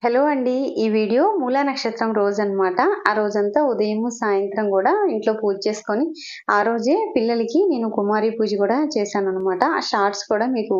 Hello అండి. ఈ video మూలా నక్షత్రం రోజనమాట. ఆ రోజంతా ఉదయము, సాయంత్రం గూడా ఇంట్లో పూజ చేసుకొని, ఆ రోజే పిల్లలకి నేను కుమారి పూజ గూడా చేశాననమాట. ఆ షార్ట్స్ కూడా మీకు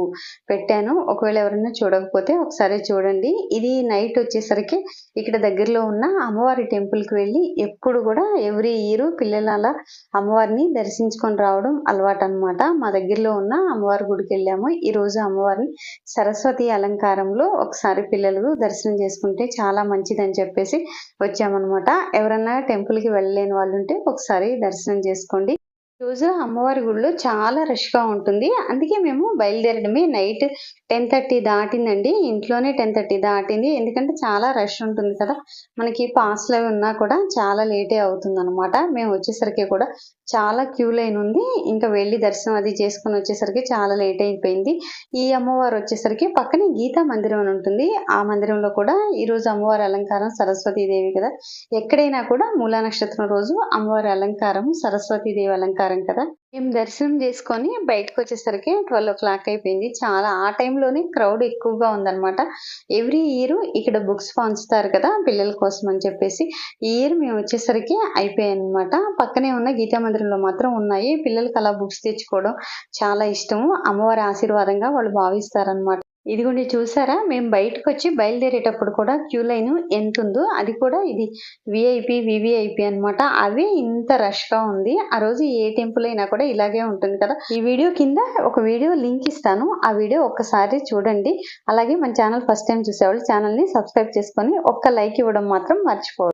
పెట్టాను. ఒకవేళ ఎవరైనా చూడకపోతే ఒకసారి చూడండి. ఇది నైట్ వచ్చేసరికి ఇక్కడ దగ్గరలో ఉన్న అమ్మవారి టెంపుల్‌కి వెళ్ళి ఎప్పుడు గూడా ఎవ్రీ ఇయర్ పిల్లలు అలా అమ్మవారిని దర్శించుకొని రావడం అలవాటనమాట. మా దగ్గరలో ఉన్న అమ్మవారి గుడికెళ్ళాము. ఈరోజు అమ్మవారిని సరస్వతి అలంకారంలో ఒకసారి పిల్లలు దర్శనం చేసుకుంటే చాలా మంచిదని చెప్పేసి వచ్చామనమాట. ఎవరన్నా టెంపుల్‌కి వెళ్ళలేని వాళ్ళుంటే ఒకసారి దర్శనం చేసుకోండి. రోజు అమ్మవారి గుడిలో చాలా రష్‌గా ఉంటుంది. అందుకే మేము బయలుదేరడమే నైట్ 10:30 దాటిందండి. ఇంట్లోనే 10:30 దాటింది. ఎందుకంటే చాలా రష్ ఉంటుంది కదా! మనకి పాస్‌లవి ఉన్నా కూడా చాలా లేటే అవుతుందనమాట. మేము వచ్చేసరికి కూడా చాలా క్యూ లైన్ ఉంది. ఇంకా వెళ్లి దర్శనం అది చేసుకొని వచ్చేసరికి చాలా లేట్ అయిపోయింది. ఈ అమ్మవారు వచ్చేసరికి పక్కనే గీతా మందిరం అని ఉంటుంది. ఆ మందిరంలో కూడా ఈరోజు అమ్మవారి అలంకారం సరస్వతీదేవి కదా! ఎక్కడైనా కూడా మూలా నక్షత్రం రోజు అమ్మవారి అలంకారం సరస్వతీదేవి అలంకారం కదా! మేము దర్శనం చేసుకొని బయటకొచ్చేసరికి 12:00 అయిపోయింది. చాలా ఆ టైంలోనే క్రౌడ్ ఎక్కువగా ఉందనమాట. ఎవ్రీ ఇయర్ ఇక్కడ బుక్స్ పంచుతారు కదా! పిల్లల కోసం అని చెప్పేసి. ఈ ఇయర్ మేము వచ్చేసరికి అయిపోయాయన్నమాట. పక్కనే ఉన్న గీతా మందిరంలో మాత్రం ఉన్నాయి. పిల్లలకి అలా బుక్స్ తెచ్చుకోవడం చాలా ఇష్టము. అమ్మవారి ఆశీర్వాదంగా వాళ్ళు భావిస్తారనమాట. ఇదిగోండి చూసారా? మేము బయటకొచ్చి బయలుదేరేటప్పుడు కూడా క్యూ లైన్ ఎంతుందో అది కూడా ఇది వీఐపీ, వీవీఐపీ అనమాట. అవే ఇంత రష్‌గా ఉంది. ఆ రోజు ఏ టెంపుల్ అయినా కూడా ఇలాగే ఉంటుంది కదా! ఈ వీడియో కింద ఒక వీడియో లింక్ ఇస్తాను. ఆ వీడియో ఒక్కసారి చూడండి. అలాగే మన ఛానల్ ఫస్ట్ టైమ్ చూసేవాళ్ళు ఛానల్‌ని సబ్స్క్రైబ్ చేసుకొని ఒక్క లైక్ ఇవ్వడం మాత్రం మర్చిపోవద్దు.